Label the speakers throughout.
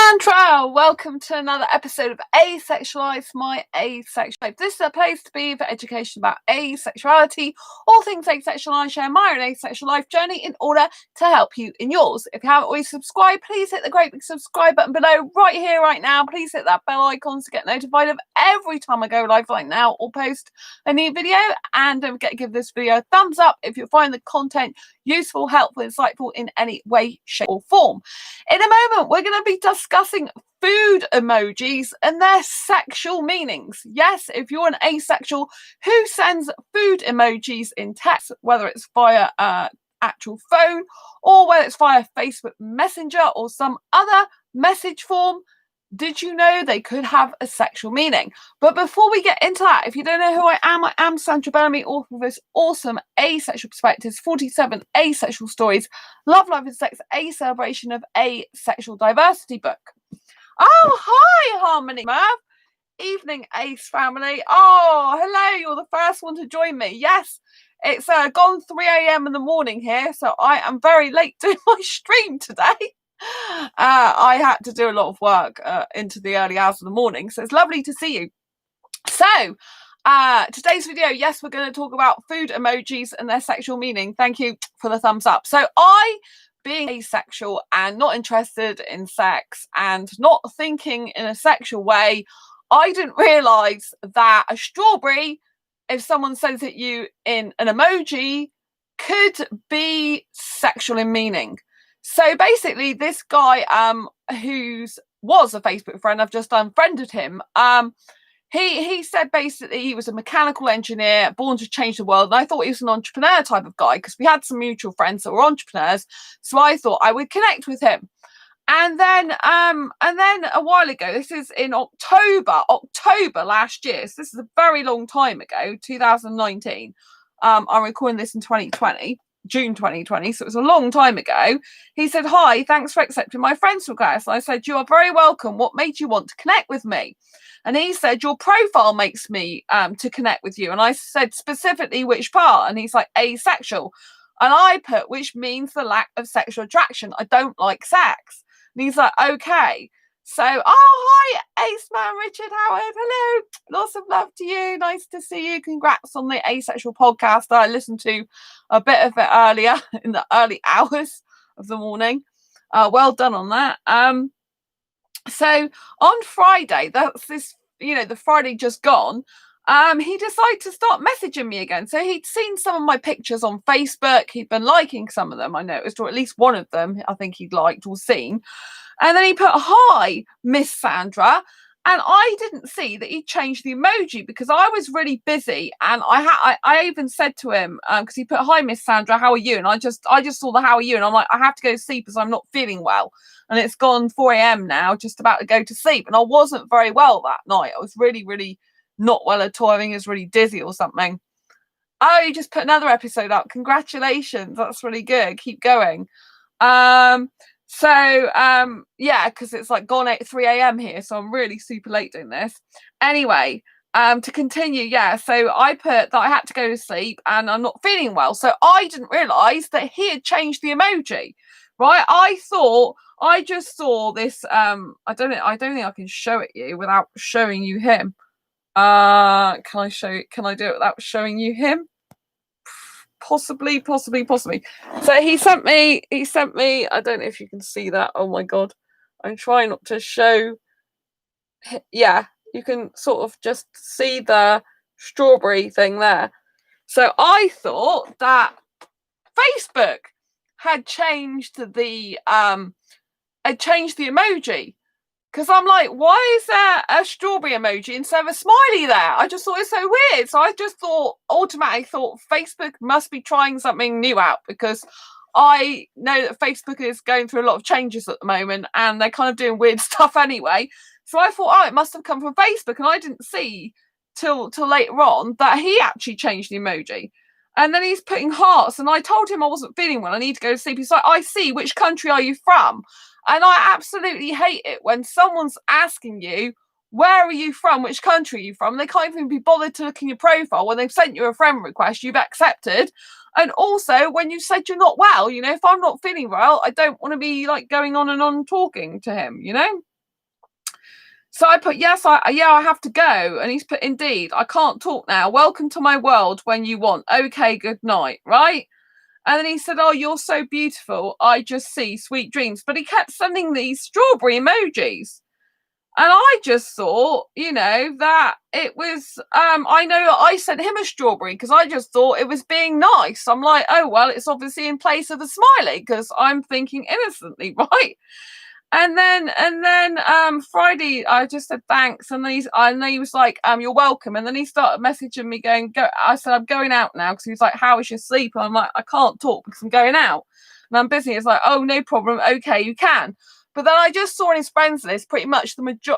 Speaker 1: Sandra, welcome to another episode of Asexualized, my asexual life. This is a place to be for education about asexuality, all things asexual. I share my own asexual life journey in order to help you in yours. If you haven't already subscribed, please hit the great big subscribe button below right here, right now. Please hit that bell icon to get notified of every time I go live like now or post a new video. And don't forget to give this video a thumbs up if you find the content useful, helpful, insightful in any way, shape or form. In a moment, we're going to be discussing food emojis and their sexual meanings. Yes, if you're an asexual who sends food emojis in text, whether it's via actual phone or whether it's via Facebook Messenger or some other message form, did you know they could have a sexual meaning? But before we get into that, if you don't know who I am Sandra Bellamy, author of this awesome Asexual Perspectives, 47 Asexual Stories, Love, Life and Sex, A Celebration of Asexual Diversity book. Oh, hi, Harmony Merv. Evening, Ace family. Oh, hello, you're the first one to join me. Yes, it's gone 3 a.m. in the morning here, so I am very late doing my stream today. I had to do a lot of work into the early hours of the morning, so it's lovely to see you. So today's video, yes, we're going to talk about food emojis and their sexual meaning. Thank you for the thumbs up. So I, being asexual and not interested in sex and not thinking in a sexual way, I didn't realize that a strawberry, if someone sends it you in an emoji, could be sexual in meaning. So basically, this guy who was a Facebook friend, I've just unfriended him. He said basically he was a mechanical engineer born to change the world. And I thought he was an entrepreneur type of guy because we had some mutual friends that were entrepreneurs. So I thought I would connect with him. And then a while ago, this is in October last year. So this is a very long time ago, 2019. I'm recording this in 2020. June 2020, so it was a long time ago. He said, "Hi, thanks for accepting my friend's request." And I said, "You are very welcome. What made you want to connect with me?" And he said, "Your profile makes me to connect with you." And I said specifically which part, and he's like, asexual. And I put, which means the lack of sexual attraction. I don't like sex. And he's like, okay. So, oh, hi, Ace Man Richard Howard. Hello. Lots of love to you. Nice to see you. Congrats on the Asexual podcast. I listened to a bit of it earlier in the early hours of the morning. Well done on that. So on Friday, that's this, the Friday just gone, he decided to start messaging me again. So he'd seen some of my pictures on Facebook. He'd been liking some of them, I noticed, or at least one of them I think he'd liked or seen. And then he put, "Hi, Miss Sandra." And I didn't see that he changed the emoji because I was really busy. And I even said to him, because he put, "Hi, Miss Sandra, how are you?" And I just saw the "how are you?" And I'm like, I have to go to sleep because I'm not feeling well. And it's gone 4 a.m. now, just about to go to sleep. And I wasn't very well that night. I was really, really not well at all. I think I was really dizzy or something. Oh, you just put another episode up. Congratulations. That's really good. Keep going. Yeah, because it's like gone 3 a.m. here, so I'm really super late doing this. Anyway, to continue, yeah, so I put that I had to go to sleep and I'm not feeling well. So I didn't realise that he had changed the emoji, right? I just saw this, I don't think I can show it you without showing you him. Can I do it without showing you him? Possibly. So he sent me, I don't know if you can see that. Oh my God. I'm trying not to show. Yeah, you can sort of just see the strawberry thing there. So I thought that Facebook had changed the emoji. Because I'm like, why is there a strawberry emoji instead of a smiley there? I just thought it's so weird. So I just automatically thought Facebook must be trying something new out, because I know that Facebook is going through a lot of changes at the moment and they're kind of doing weird stuff anyway. So I thought, oh, it must have come from Facebook. And I didn't see till later on that he actually changed the emoji. And then he's putting hearts. And I told him I wasn't feeling well. I need to go to sleep. He's like, "I see. Which country are you from?" And I absolutely hate it when someone's asking you, "Where are you from? Which country are you from?" They can't even be bothered to look in your profile when they've sent you a friend request you've accepted. And also when you said you're not well, if I'm not feeling well, I don't want to be like going on and on talking to him, So I put, yes, I have to go. And he's put, indeed, I can't talk now. Welcome to my world when you want. Okay, good night, right? And then he said, oh, you're so beautiful. I just see sweet dreams. But he kept sending these strawberry emojis. And I just thought, that it was, I know I sent him a strawberry because I just thought it was being nice. I'm like, oh, well, it's obviously in place of a smiley because I'm thinking innocently, right? And then Friday I just said thanks, and then he was like, you're welcome. And then he started messaging me going, go. I said, I'm going out now, because he was like, how is your sleep? And I'm like, I can't talk because I'm going out and I'm busy. It's like, oh, no problem, okay, you can. But then I just saw in his friends list pretty much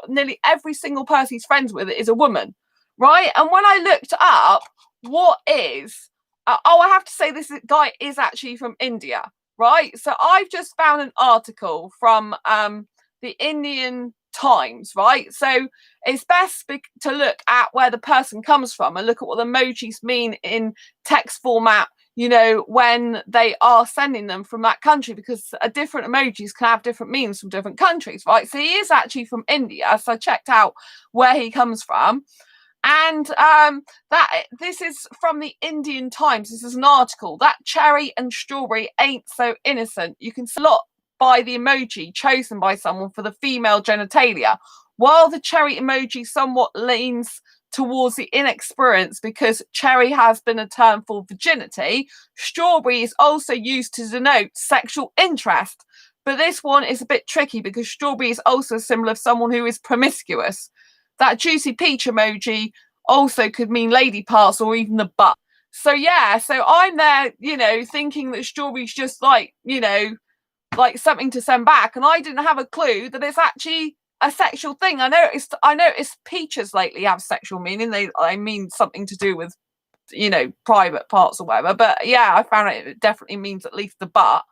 Speaker 1: nearly every single person he's friends with is a woman, right? And when I looked up what is I have to say this guy is actually from India. Right, so I've just found an article from the Indian Times, right? So it's best to look at where the person comes from and look at what the emojis mean in text format, when they are sending them from that country, because different emojis can have different meanings from different countries, right? So he is actually from India, so I checked out where he comes from. And that this is from the Indian Times. This is an article that cherry and strawberry ain't so innocent. You can slot by the emoji chosen by someone for the female genitalia, while the cherry emoji somewhat leans towards the inexperience because cherry has been a term for virginity. Strawberry is also used to denote sexual interest, but this one is a bit tricky because strawberry is also a symbol of someone who is promiscuous. That juicy peach emoji also could mean lady parts or even the butt. So yeah, so I'm there, thinking that strawberry's just like, like something to send back, and I didn't have a clue that it's actually a sexual thing. I noticed peaches lately have sexual meaning. They mean something to do with, private parts or whatever. But yeah, I found it definitely means at least the butt.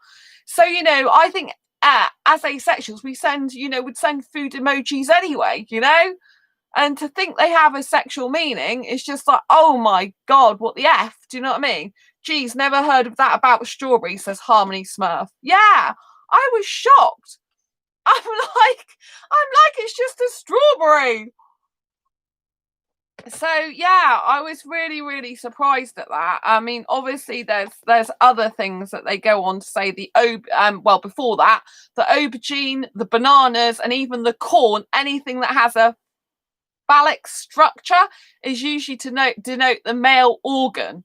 Speaker 1: So, I think as asexuals, we would send food emojis anyway, And to think they have a sexual meaning is just like, oh my God, what the F? Do you know what I mean? Geez, never heard of that about strawberry, says Harmony Smurf. Yeah, I was shocked. I'm like, it's just a strawberry. So yeah, I was really, really surprised at that. I mean, obviously there's other things that they go on to say, before that, the aubergine, the bananas, and even the corn, anything that has a phallic structure is usually to denote the male organ.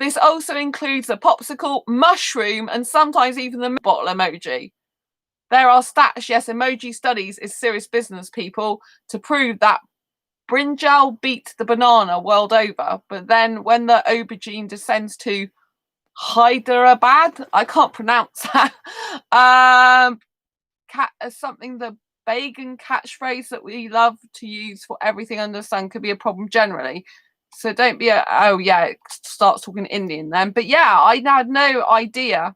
Speaker 1: This also includes a popsicle, mushroom, and sometimes even the bottle emoji. There are stats, yes, emoji studies is serious business, people, to prove that brinjal beats the banana world over. But then when the aubergine descends to Hyderabad, I can't pronounce that, something the Bagan catchphrase that we love to use for everything under the sun could be a problem generally. So don't be it starts talking Indian then. But yeah, I had no idea.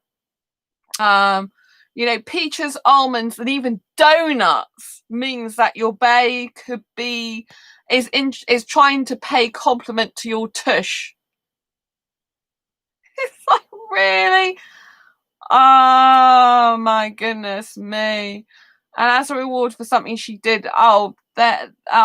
Speaker 1: Peaches, almonds, and even donuts means that your bae could be is trying to pay compliment to your tush. It's like, really? Oh my goodness me. And as a reward for something she did, I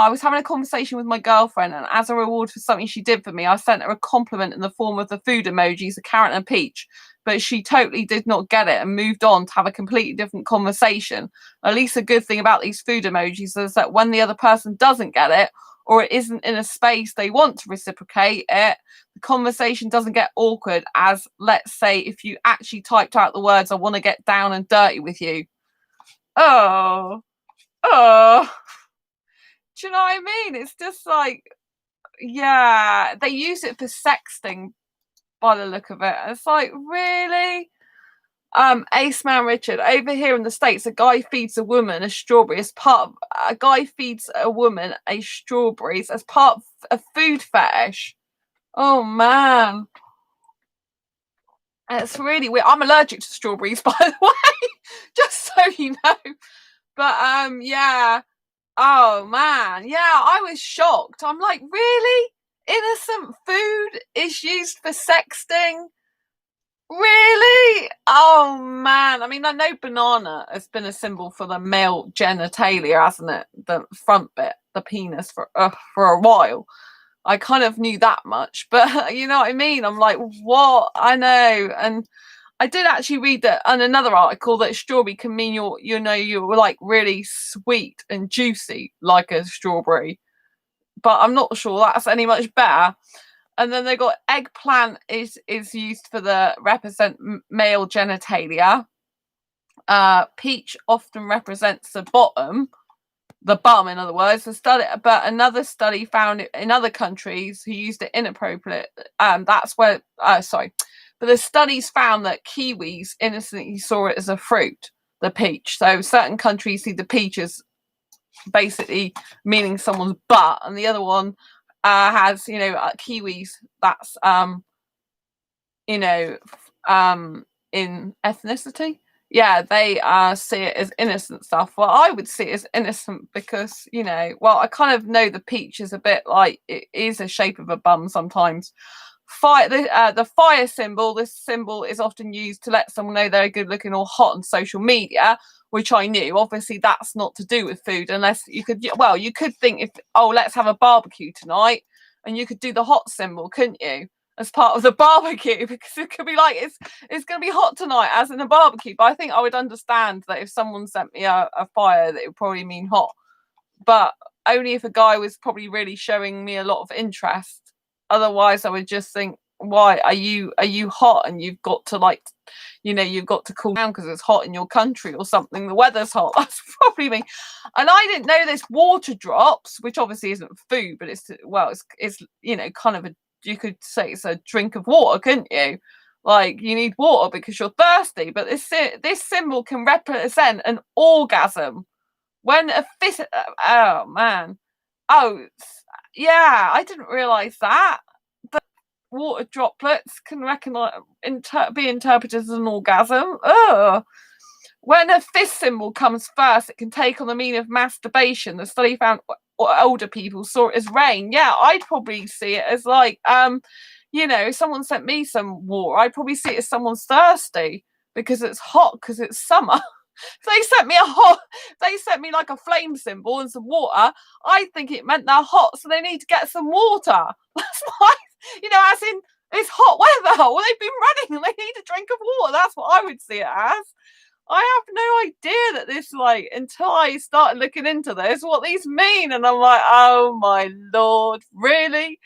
Speaker 1: was having a conversation with my girlfriend, and as a reward for something she did for me, I sent her a compliment in the form of the food emojis, a carrot and a peach. But she totally did not get it and moved on to have a completely different conversation. At least a good thing about these food emojis is that when the other person doesn't get it, or it isn't in a space they want to reciprocate it, the conversation doesn't get awkward, as, let's say, if you actually typed out the words, I want to get down and dirty with you. Oh. Do you know what I mean? It's just like, yeah, they use it for sexting by the look of it. It's like, really? Ace Man Richard, over here in the States, a guy feeds a woman a strawberry as part of a strawberries as part of a food fetish. Oh man. It's really weird. I'm allergic to strawberries, by the way, just so you know. But yeah. Oh man, yeah, I was shocked. I'm like, really? Innocent food is used for sexting? Really? Oh man. I mean, I know banana has been a symbol for the male genitalia, hasn't it? The front bit, the penis for a while. I kind of knew that much, but you know what I mean? I'm like, what? I know. And I did actually read that on another article that strawberry can mean you're like really sweet and juicy like a strawberry. But I'm not sure that's any much better. And then they got eggplant is used for the represent male genitalia. Peach often represents the bum, in other words. But another study found it in other countries who used it inappropriate. That's where, sorry, but the studies found that Kiwis innocently saw it as a fruit, the peach. So certain countries see the peach as basically meaning someone's butt, and the other one has, Kiwis. That's in ethnicity. Yeah, they see it as innocent stuff. Well, I would see it as innocent because, I kind of know the peach is a bit like, it is a shape of a bum sometimes. The fire symbol, this symbol is often used to let someone know they're good looking or hot on social media, which I knew. Obviously, that's not to do with food, unless you could think let's have a barbecue tonight, and you could do the hot symbol, couldn't you? As part of the barbecue, because it could be like it's going to be hot tonight, as in a barbecue. But I think I would understand that if someone sent me a fire, that it would probably mean hot, but only if a guy was probably really showing me a lot of interest. Otherwise, I would just think, why are you hot and you've got to you've got to cool down because it's hot in your country or something. The weather's hot. That's probably me. And I didn't know this water drops, which obviously isn't food, but it's kind of you could say it's a drink of water, couldn't you? Like, you need water because you're thirsty. But this symbol can represent an orgasm. When a fist, oh man, oh yeah, I didn't realize that. But water droplets can be interpreted as an orgasm. Ugh. When a fist symbol comes first, it can take on the meaning of masturbation. The study found older people saw it as rain. Yeah, I'd probably see it as like, if someone sent me some water, I'd probably see it as someone's thirsty because it's hot, because it's summer. They sent me like a flame symbol and some water. I think it meant they're hot, so they need to get some water. That's why, as in it's hot weather. Well, they've been running and they need a drink of water. That's what I would see it as. I have no idea that this, until I started looking into this, what these mean. And I'm like, oh my Lord, really?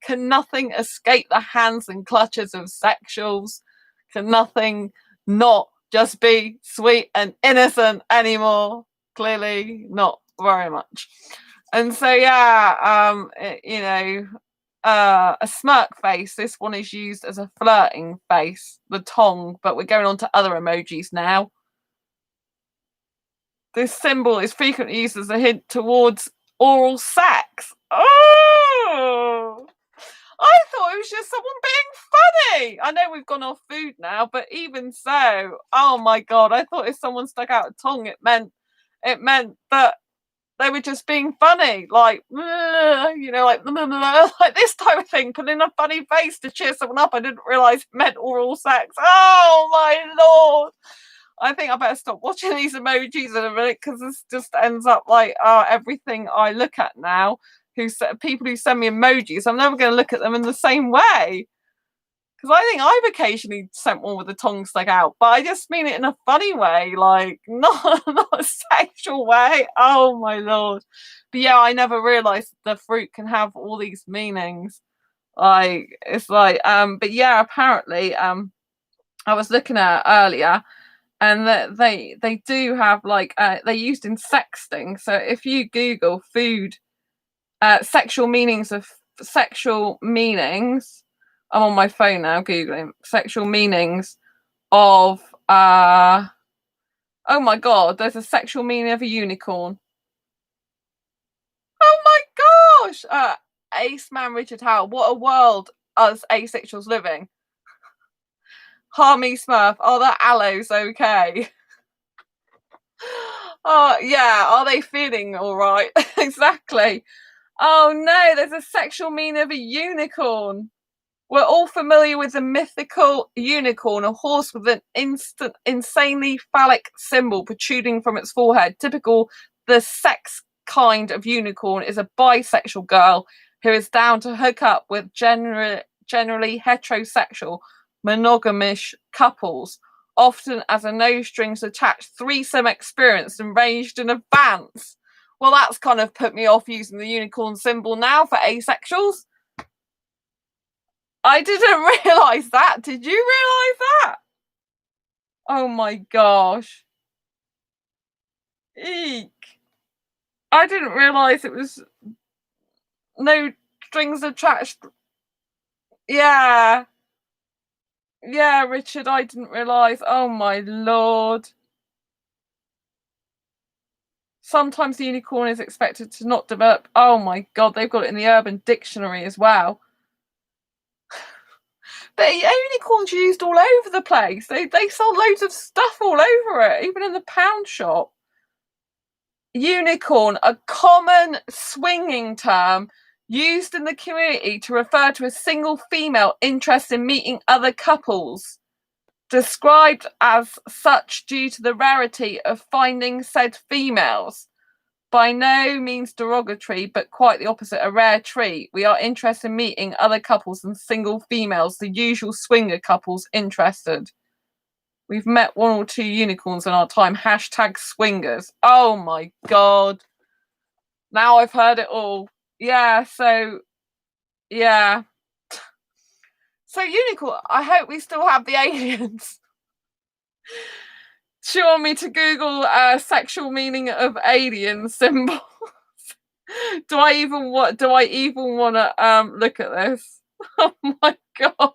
Speaker 1: Can nothing escape the hands and clutches of sexuals? Can nothing not just be sweet and innocent anymore? Clearly not very much. And so, a smirk face. This one is used as a flirting face, the tongue, but we're going on to other emojis now. This symbol is frequently used as a hint towards oral sex. Oh! I thought it was just someone being funny. I know we've gone off food now, but even so, oh my God, I thought if someone stuck out a tongue, it meant that they were just being funny, like this type of thing, putting a funny face to cheer someone up. I didn't realise it meant oral sex. Oh my Lord. I think I better stop watching these emojis in a minute, because this just ends up like everything I look at now. People who send me emojis, I'm never going to look at them in the same way. Because I think I've occasionally sent one with the tongue stuck out, but I just mean it in a funny way, like not a sexual way. Oh my Lord. But yeah, I never realised the fruit can have all these meanings. But yeah, apparently, I was looking at earlier, and that they do have they're used in sexting. So if you Google food, sexual meanings, I'm on my phone now googling sexual meanings of oh my God, there's a sexual meaning of a unicorn. Oh my gosh. Ace Man Richard Howell, what a world us asexuals living. Harmy Smurf, are the aloes okay? Oh yeah, are they feeling all right? Exactly. Oh no, there's a sexual meaning of a unicorn. We're all familiar with the mythical unicorn, a horse with an insanely phallic symbol protruding from its forehead. Typical, the sex kind of unicorn is a bisexual girl who is down to hook up with generally heterosexual, monogamish couples, often as a no strings attached threesome experience arranged in advance. Well, that's kind of put me off using the unicorn symbol now for asexuals. I didn't realise that. Did you realise that? Oh my gosh. Eek. I didn't realise it was no strings attached. Yeah. Yeah, Richard, I didn't realise. Oh my lord. Sometimes the unicorn is expected to not develop. Oh my god, they've got it in the Urban Dictionary as well. But unicorns used all over the place. They sell loads of stuff all over it, even in the pound shop. Unicorn, a common swinging term used in the community to refer to a single female interested in meeting other couples, described as such due to the rarity of finding said females. By no means derogatory, but quite the opposite, a rare treat. We are interested in meeting other couples than single females, the usual swinger couples interested. We've met one or two unicorns in our time. Hashtag swingers. Oh my god. Now I've heard it all. Yeah, so yeah. So unicorn, I hope we still have the aliens. Do you want me to Google sexual meaning of alien symbols? do I even want to look at this? Oh my god.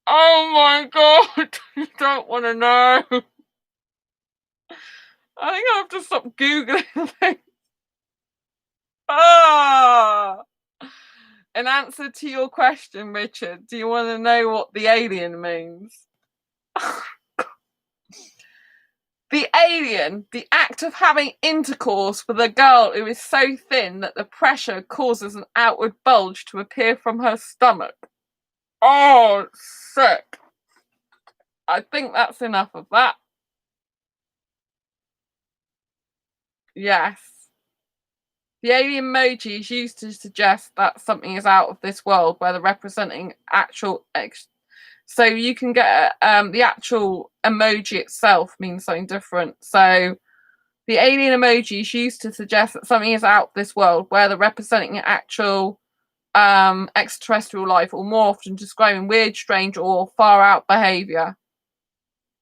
Speaker 1: Oh my god. You don't want to know. I think I have to stop Googling things. Ah! In answer to your question, Richard, do you want to know what the alien means? The alien, the act of having intercourse with a girl who is so thin that the pressure causes an outward bulge to appear from her stomach. Oh, sick. I think that's enough of that. Yes. The alien emoji is used to suggest that something is out of this world, where they're representing actual. So you can get the actual emoji itself means something different. So the alien emoji is used to suggest that something is out of this world, where they're representing actual extraterrestrial life, or more often describing weird, strange, or far out behavior.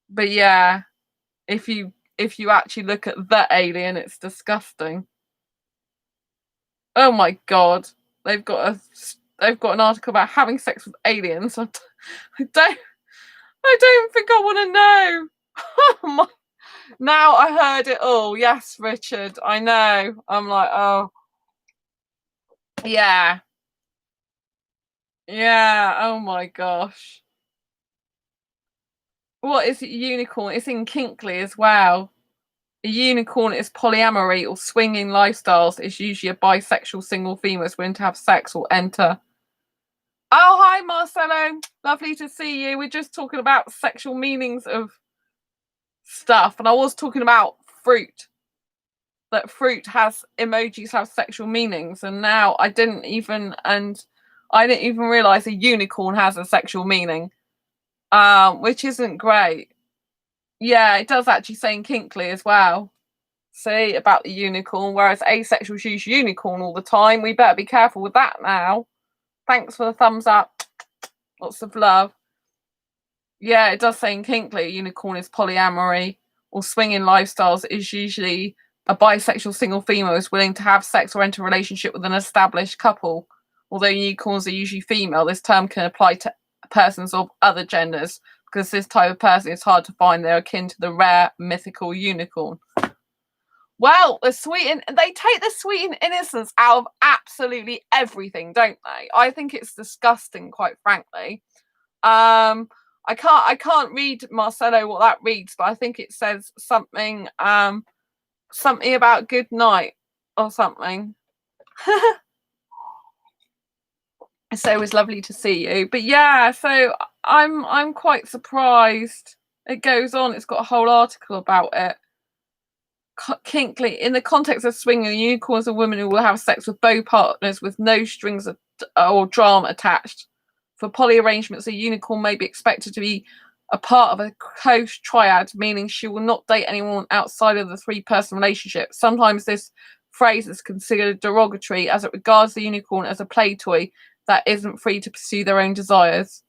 Speaker 1: But yeah, if you actually look at the alien, it's disgusting. Oh my god, they've got an article about having sex with aliens. I don't think I want to know. Oh my, now I heard it all. Yes, Richard, I know. I'm like, oh yeah, yeah. Oh my gosh. What is a unicorn? It's in Kinkley as well. A unicorn is polyamory or swinging lifestyles. It's usually a bisexual single female who's willing to have sex or enter. Oh, hi, Marcelo. Lovely to see you. We're just talking about sexual meanings of stuff, and I was talking about fruit. That fruit has emojis have sexual meanings, and now I didn't even realize a unicorn has a sexual meaning, which isn't great. Yeah, it does actually say in Kinkley as well. See about the unicorn, whereas asexuals use unicorn all the time. We better be careful with that now. Thanks for the thumbs up. Lots of love. Yeah, it does say in Kinkley, unicorn is polyamory or swinging lifestyles is usually a bisexual single female is willing to have sex or enter a relationship with an established couple. Although unicorns are usually female, this term can apply to persons of other genders because this type of person is hard to find. They're akin to the rare mythical unicorn. Well, they take the sweet and innocence out of absolutely everything, don't they? I think it's disgusting, quite frankly. I can't read Marcelo what that reads, but I think it says something something about good night or something. It's always lovely to see you. But yeah, so I'm quite surprised. It goes on. It's got a whole article about it. Kinkly, in the context of swinging, a unicorn is a woman who will have sex with both partners with no strings or drama attached. For poly arrangements, a unicorn may be expected to be a part of a close triad, meaning she will not date anyone outside of the three-person relationship. Sometimes this phrase is considered derogatory as it regards the unicorn as a play toy that isn't free to pursue their own desires.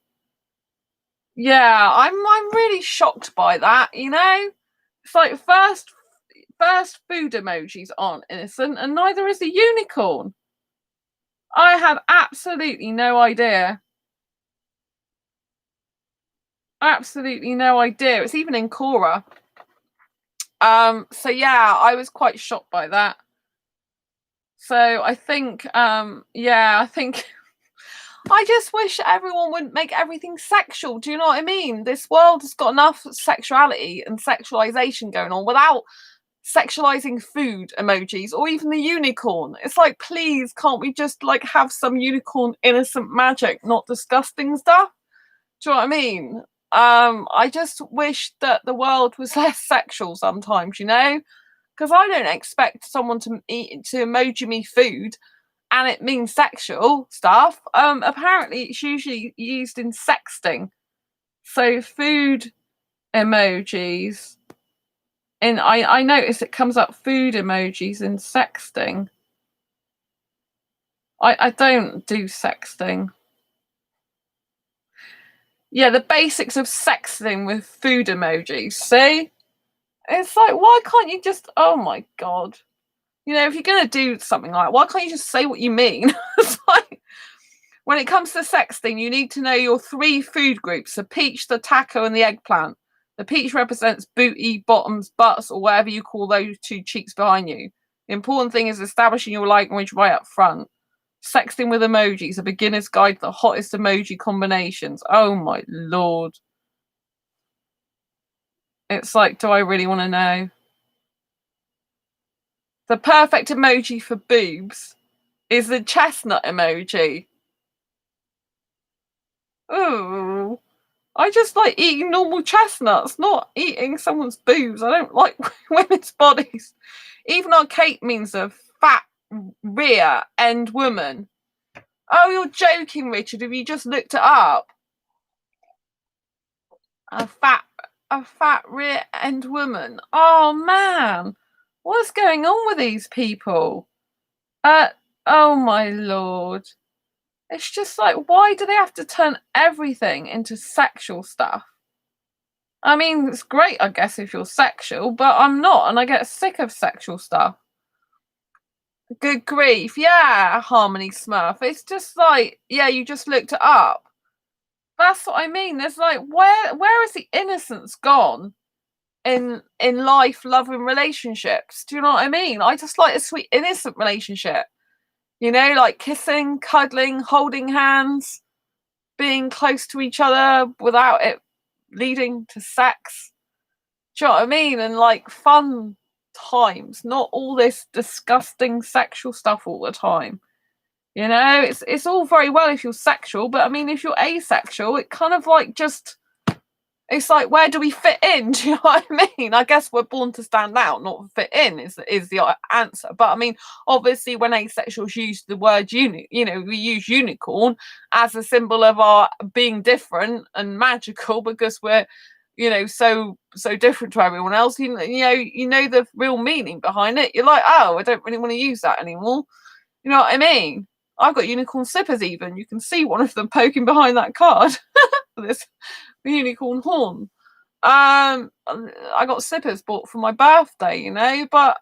Speaker 1: Yeah, I'm really shocked by that, you know? It's like first food emojis aren't innocent, and neither is the unicorn. I had absolutely no idea. Absolutely no idea. It's even in Cora. So yeah, I was quite shocked by that. So I think, I think I just wish everyone wouldn't make everything sexual. Do you know what I mean? This world has got enough sexuality and sexualization going on without sexualizing food emojis or even the unicorn. It's like, please, can't we just like have some unicorn innocent magic, not disgusting stuff? Do you know what I mean? I just wish that the world was less sexual sometimes, you know? Because I don't expect someone to emoji me food and it means sexual stuff. Apparently it's usually used in sexting. So food emojis. And I notice it comes up food emojis in sexting. I don't do sexting. Yeah, the basics of sexting with food emojis. See? It's like, why can't you just, oh my God. You know, if you're going to do something like that, why can't you just say what you mean? It's like, when it comes to sexting, you need to know your three food groups, the peach, the taco, and the eggplant. The peach represents booty, bottoms, butts, or whatever you call those two cheeks behind you. The important thing is establishing your language right up front. Sexting with emojis, a beginner's guide to the hottest emoji combinations. Oh my Lord. It's like, do I really want to know? The perfect emoji for boobs is the chestnut emoji. Ooh. I just like eating normal chestnuts, not eating someone's boobs. I don't like women's bodies. Even our Kate means a fat rear end woman. Oh, you're joking, Richard. Have you just looked it up? A fat rear end woman. Oh man. What's going on with these people? Oh my Lord. It's just like, why do they have to turn everything into sexual stuff? I mean, it's great, I guess, if you're sexual, but I'm not, and I get sick of sexual stuff. Good grief. Yeah, Harmony Smurf. It's just like, yeah, you just looked it up. That's what I mean. There's like, where is the innocence gone in life, love, and relationships? Do you know what I mean? I just like a sweet, innocent relationship. You know, like kissing, cuddling, holding hands, being close to each other without it leading to sex. Do you know what I mean? And like fun times, not all this disgusting sexual stuff all the time. You know, it's all very well if you're sexual, but I mean, if you're asexual, it kind of like just, it's like, where do we fit in? Do you know what I mean? I guess we're born to stand out, not fit in is the answer. But I mean, obviously, when asexuals use the word we use unicorn as a symbol of our being different and magical because we're, so different to everyone else. You know the real meaning behind it. You're like, oh, I don't really want to use that anymore. You know what I mean? I've got unicorn slippers. Even you can see one of them poking behind that card. This unicorn horn. I got slippers bought for my birthday, but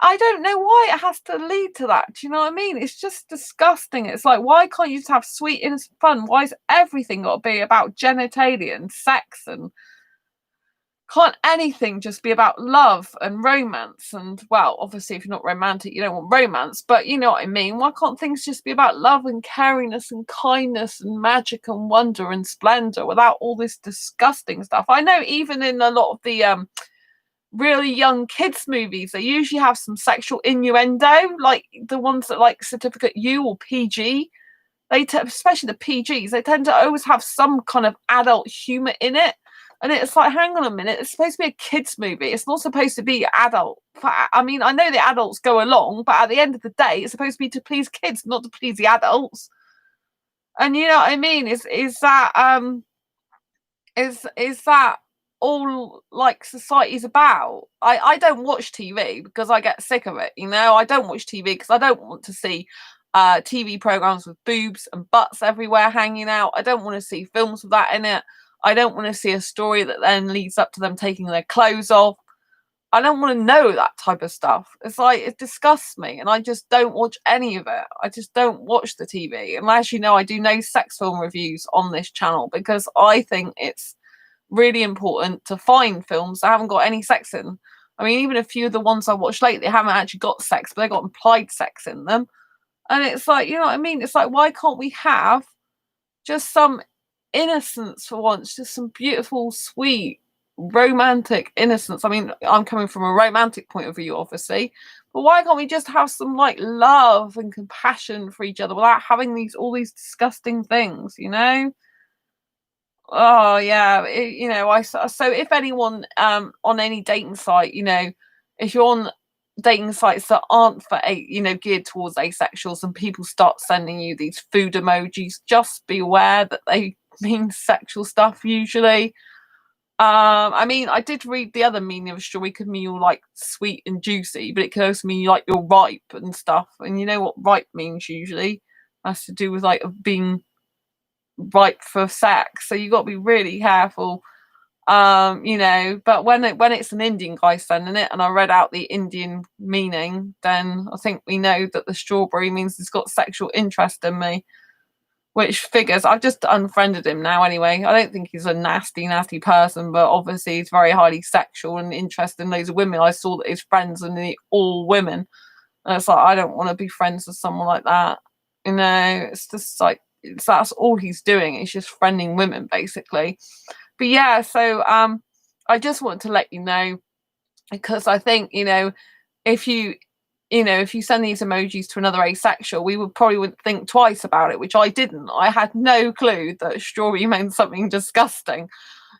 Speaker 1: I don't know why it has to lead to that. Do you know what I mean? It's just disgusting. It's like, why can't you just have sweet, innocent fun? Why is everything got to be about genitalia and sex? And can't anything just be about love and romance? And well, obviously, if you're not romantic, you don't want romance, but you know what I mean. Why can't things just be about love and caringness and kindness and magic and wonder and splendor without all this disgusting stuff? I know even in a lot of the really young kids movies, they usually have some sexual innuendo, like the ones that like Certificate U or PG. Especially the PGs, they tend to always have some kind of adult humor in it. And it's like, hang on a minute, it's supposed to be a kids movie. It's not supposed to be adult. I mean, I know the adults go along, but at the end of the day, it's supposed to be to please kids, not to please the adults. And you know what I mean? Is that all like society's about? I don't watch TV because I get sick of it. You know, I don't watch TV because I don't want to see TV programs with boobs and butts everywhere hanging out. I don't want to see films with that in it. I don't want to see a story that then leads up to them taking their clothes off. I don't want to know that type of stuff. It's like, it disgusts me, and I just don't watch any of it. I just don't watch the TV. And as you know, I do no sex film reviews on this channel because I think it's really important to find films that haven't got any sex in. I mean, even a few of the ones I watched lately haven't actually got sex, but they got implied sex in them. And it's like, you know what I mean? It's like, why can't we have just some innocence for once? Just some beautiful, sweet, romantic innocence. I mean, I'm coming from a romantic point of view, obviously, but why can't we just have some like love and compassion for each other without having all these disgusting things, you know? Oh yeah, you know, so if anyone on any dating site, you know, if you're on dating sites that aren't for geared towards asexuals, and people start sending you these food emojis, just be aware that they mean sexual stuff usually. I mean, I did read the other meaning of strawberry could mean you're like sweet and juicy, but it could also mean like you're ripe and stuff. And you know what ripe means usually? Has to do with like being ripe for sex. So you got to be really careful. You know, but when it's an Indian guy sending it, and I read out the Indian meaning, then I think we know that the strawberry means he's got sexual interest in me. Which figures. I've just unfriended him now anyway. I don't think he's a nasty person, but obviously he's very highly sexual and interested in loads of women. I saw that his friends are nearly all women. And it's like, I don't want to be friends with someone like that. You know, it's just like, that's all he's doing. He's just friending women, basically. But yeah, so I just want to let you know, because I think, you know, if you send these emojis to another asexual, we wouldn't think twice about it, which I didn't. I had no clue that strawberry meant something disgusting,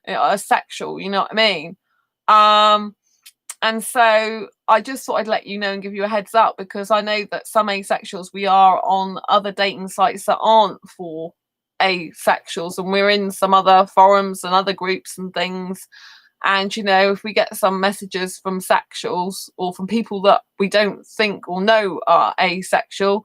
Speaker 1: you know, asexual, you know what I mean? And so I just thought I'd let you know and give you a heads up, because I know that some asexuals, we are on other dating sites that aren't for asexuals, and we're in some other forums and other groups and things. And, you know, if we get some messages from sexuals or from people that we don't think or know are asexual,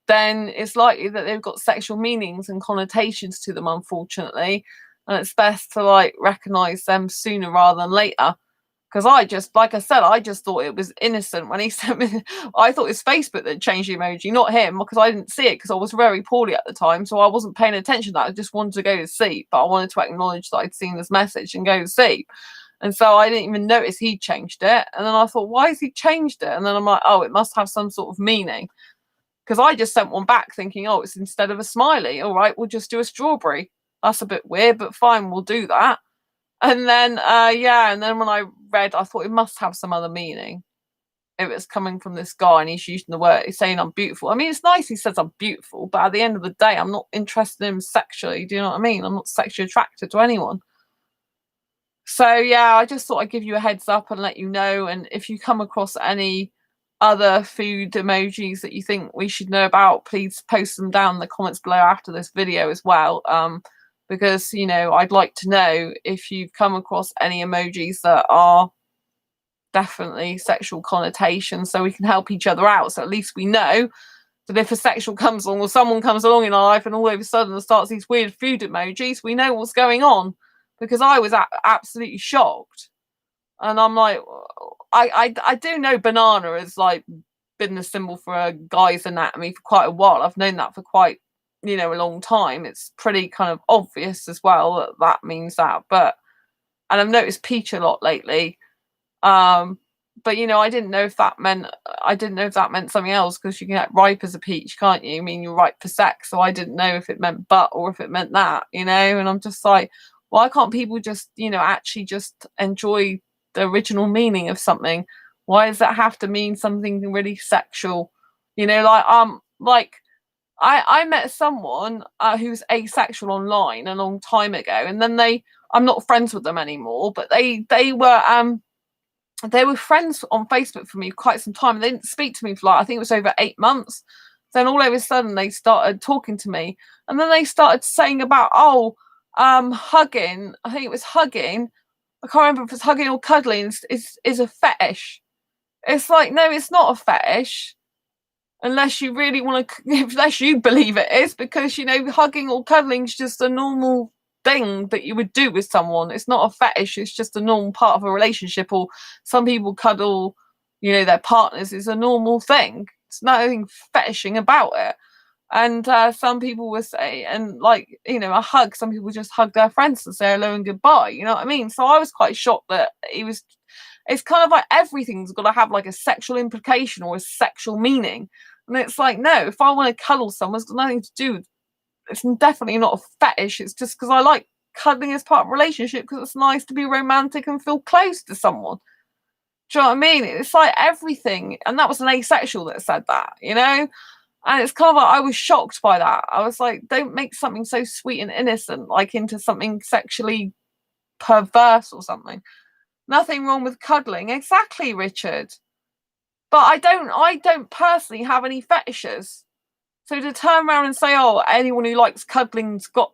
Speaker 1: then it's likely that they've got sexual meanings and connotations to them, unfortunately. And it's best to like recognize them sooner rather than later. Because like I said, I just thought it was innocent when he sent me. I thought it was Facebook that changed the emoji, not him, because I didn't see it because I was very poorly at the time. So I wasn't paying attention to that. I just wanted to go to sleep, but I wanted to acknowledge that I'd seen this message and go to sleep. And so I didn't even notice he changed it. And then I thought, why has he changed it? And then I'm like, oh, it must have some sort of meaning. Because I just sent one back thinking, oh, it's instead of a smiley. All right, we'll just do a strawberry. That's a bit weird, but fine, we'll do that. And then, and then when I read, I thought it must have some other meaning. If it's coming from this guy and he's using the word, he's saying I'm beautiful. I mean, it's nice he says I'm beautiful, but at the end of the day, I'm not interested in him sexually. Do you know what I mean? I'm not sexually attracted to anyone. So yeah, I just thought I'd give you a heads up and let you know. And if you come across any other food emojis that you think we should know about, please post them down in the comments below after this video as well. Because, you know, I'd like to know if you've come across any emojis that are definitely sexual connotations, so we can help each other out. So at least we know that if a sexual comes along or someone comes along in our life and all of a sudden starts these weird food emojis, we know what's going on. Because I was absolutely shocked. And I'm like, I do know banana has like been the symbol for a guy's anatomy for quite a while. I've known that for quite, you know, a long time. It's pretty kind of obvious as well that that means that. And I've noticed peach a lot lately. But you know, I didn't know if that meant something else, because you can get ripe as a peach, can't you? I mean, you're ripe for sex. So I didn't know if it meant butt or if it meant that, you know. And I'm just like, why can't people just, you know, actually just enjoy the original meaning of something. Why does that have to mean something really sexual? You know, like I met someone who's asexual online a long time ago, and then I'm not friends with them anymore, but they were friends on Facebook for me quite some time. And they didn't speak to me for like, I think it was over 8 months. Then all of a sudden they started talking to me, and then they started saying about hugging. I think it was hugging. I can't remember if it's hugging or cuddling is a fetish. It's like, no, it's not a fetish unless you really want to, unless you believe it is, because you know, hugging or cuddling is just a normal thing that you would do with someone. It's not a fetish, it's just a normal part of a relationship. Or some people cuddle, you know, their partners. Is a normal thing. It's nothing fetishing about it. And some people will say, and like, you know, a hug, some people just hug their friends and say hello and goodbye, you know what I mean? So I was quite shocked that it's kind of like everything's got to have like a sexual implication or a sexual meaning. And it's like, no, if I want to cuddle someone, it's got nothing to do with, it's definitely not a fetish. It's just because I like cuddling as part of a relationship, because it's nice to be romantic and feel close to someone. Do you know what I mean? It's like everything. And that was an asexual that said that, you know? And it's kind of like, I was shocked by that. I was like, don't make something so sweet and innocent like into something sexually perverse or something. Nothing wrong with cuddling. Exactly, Richard. But I don't personally have any fetishes. So to turn around and say, oh, anyone who likes cuddling's got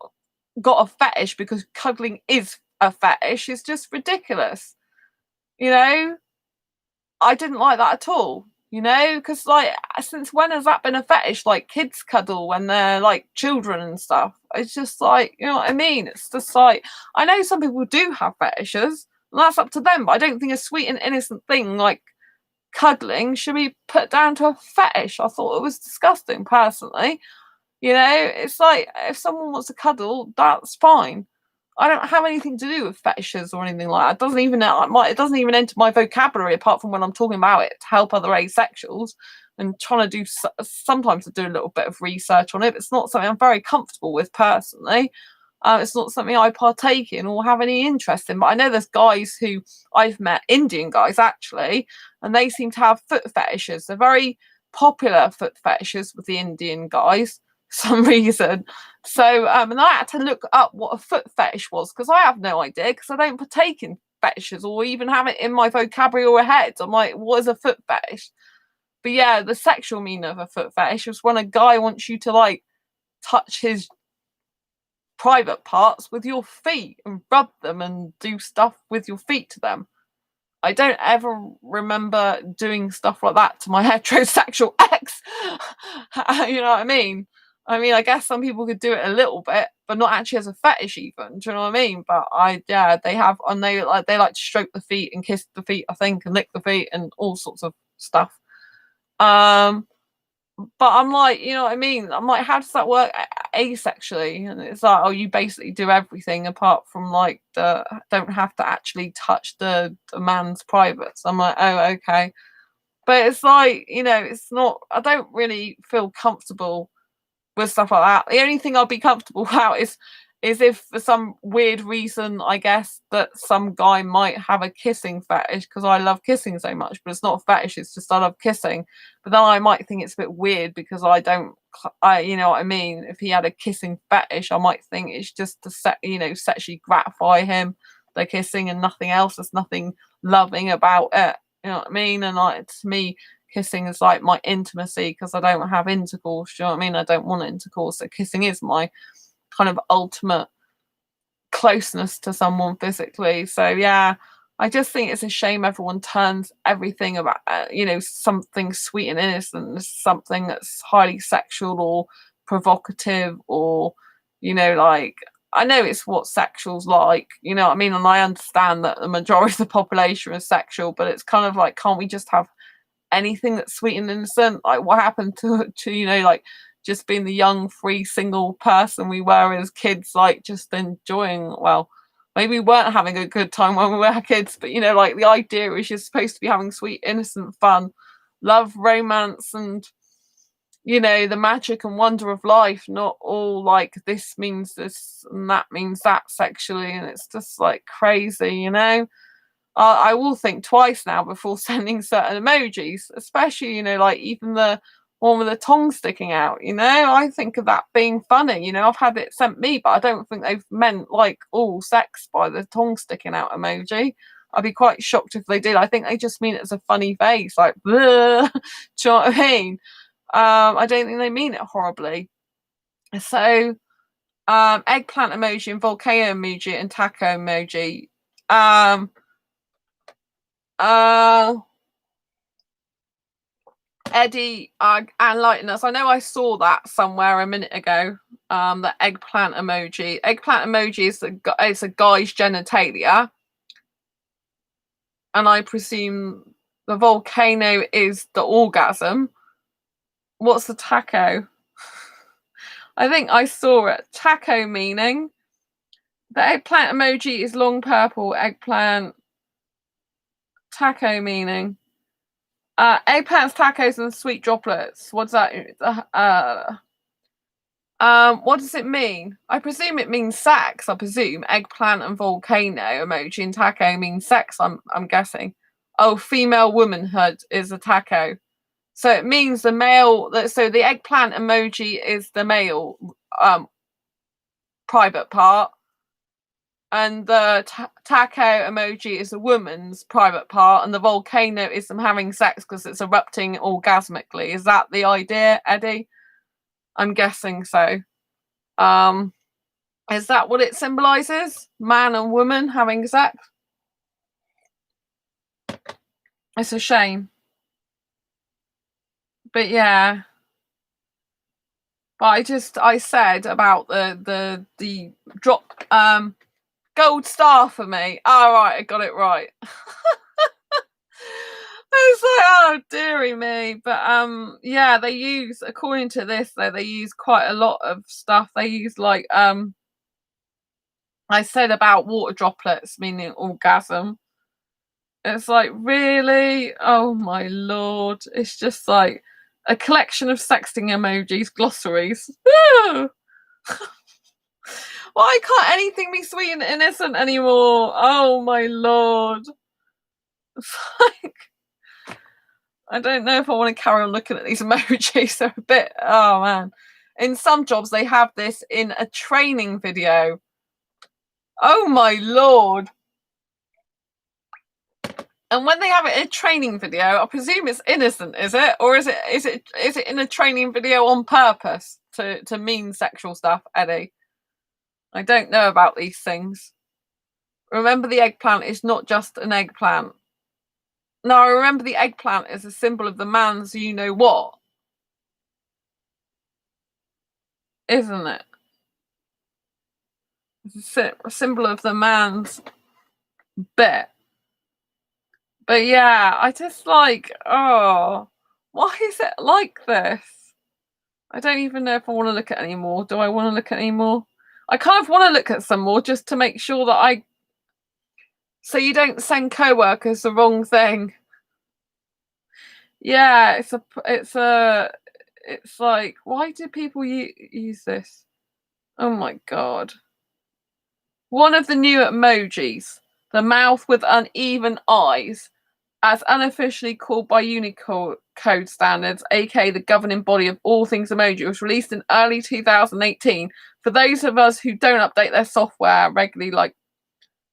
Speaker 1: a fetish because cuddling is a fetish is just ridiculous. You know? I didn't like that at all. You know, because like, since when has that been a fetish? Like, kids cuddle when they're like children and stuff. It's just like, you know what I mean? It's just like, I know some people do have fetishes, and that's up to them. But I don't think a sweet and innocent thing like cuddling should be put down to a fetish. I thought it was disgusting, personally. You know, it's like, if someone wants to cuddle, that's fine. I don't have anything to do with fetishes or anything like that. It doesn't even enter my vocabulary, apart from when I'm talking about it to help other asexuals and trying to do sometimes to do a little bit of research on it. But it's not something I'm very comfortable with personally. It's not something I partake in or have any interest in. But I know there's guys who I've met, Indian guys actually, and they seem to have foot fetishes. They're very popular foot fetishes with the Indian guys for some reason. So and I had to look up what a foot fetish was, because I have no idea, because I don't partake in fetishes or even have it in my vocabulary or head. I'm like, what is a foot fetish? But yeah, the sexual meaning of a foot fetish was when a guy wants you to like touch his private parts with your feet and rub them and do stuff with your feet to them. I don't ever remember doing stuff like that to my heterosexual ex. You know what I mean? I mean, I guess some people could do it a little bit, but not actually as a fetish even. Do you know what I mean? But they have, and they like to stroke the feet and kiss the feet, I think, and lick the feet and all sorts of stuff. But I'm like, you know what I mean? I'm like, how does that work asexually? And it's like, oh, you basically do everything apart from like don't have to actually touch the man's privates. I'm like, oh, okay. But it's like, you know, it's not, I don't really feel comfortable with stuff like that. The only thing I'll be comfortable about is if for some weird reason, I guess, that some guy might have a kissing fetish, because I love kissing so much, but it's not a fetish, it's just I love kissing. But then I might think it's a bit weird because you know what I mean? If he had a kissing fetish, I might think it's just to sexually gratify him, the kissing, and nothing else. There's nothing loving about it. You know what I mean? And like, to me, kissing is like my intimacy, because I don't have intercourse. You know what I mean? I don't want intercourse. So kissing is my kind of ultimate closeness to someone physically. So yeah, I just think it's a shame everyone turns everything about something sweet and innocent as something that's highly sexual or provocative, or like, I know it's what sexuals like, you know what I mean, and I understand that the majority of the population is sexual, but it's kind of like, can't we just have anything that's sweet and innocent? Like, what happened to like just being the young, free, single person we were as kids, like just enjoying, well, maybe we weren't having a good time when we were kids, but like, the idea is you're supposed to be having sweet, innocent fun, love, romance, and the magic and wonder of life, not all like this means this and that means that sexually, and it's just like crazy. I will think twice now before sending certain emojis, especially, you know, like even the one with the tongue sticking out, you know, I think of that being funny. You know, I've had it sent me, but I don't think they've meant like all sex by the tongue sticking out emoji. I'd be quite shocked if they did. I think they just mean it as a funny face, like, bleh. Do you know what I mean? I don't think they mean it horribly. So, eggplant emoji and volcano emoji and taco emoji. Eddie, enlighten us. I know I saw that somewhere a minute ago. The eggplant emoji. Eggplant emoji is it's a guy's genitalia, and I presume the volcano is the orgasm. What's the taco? I think I saw it. Taco meaning the eggplant emoji is long purple. Eggplant taco meaning. Eggplants, tacos, and sweet droplets. What's that? What does it mean? I presume it means sex. I presume eggplant and volcano emoji and taco means sex. I'm guessing. Oh, female womanhood is a taco, so it means the male. So the eggplant emoji is the male private part, and the taco emoji is a woman's private part, and the volcano is them having sex because it's erupting orgasmically. Is that the idea, Eddie? I'm guessing so. Is that what it symbolizes? Man and woman having sex? It's a shame. But yeah. But I said about the drop gold star for me. Oh, right, I got it right. It's like, oh dearie me. But yeah, they use, according to this though, they use quite a lot of stuff. They use like I said about water droplets meaning orgasm. It's like, really? Oh my lord. It's just like a collection of sexting emojis, glossaries. Why can't anything be sweet and innocent anymore? Oh my lord. It's like, I don't know if I want to carry on looking at these emojis. They're a bit, oh man. In some jobs, they have this in a training video. Oh my lord. And when they have it in a training video, I presume it's innocent, is it? Or is it in a training video on purpose to mean sexual stuff, Eddie? I don't know about these things. Remember, the eggplant is not just an eggplant. No, I remember the eggplant is a symbol of the man's you know what. Isn't it? It's a symbol of the man's bit. But yeah, I just like, oh, why is it like this? I don't even know if I want to look at any more. Do I want to look at any more? I kind of want to look at some more just to make sure that so you don't send co-workers the wrong thing. Yeah, it's like, why do people use this? Oh my god. One of the new emojis, the mouth with uneven eyes, as unofficially called by Unicode standards, aka the governing body of all things emoji, was released in early 2018. For those of us who don't update their software regularly, like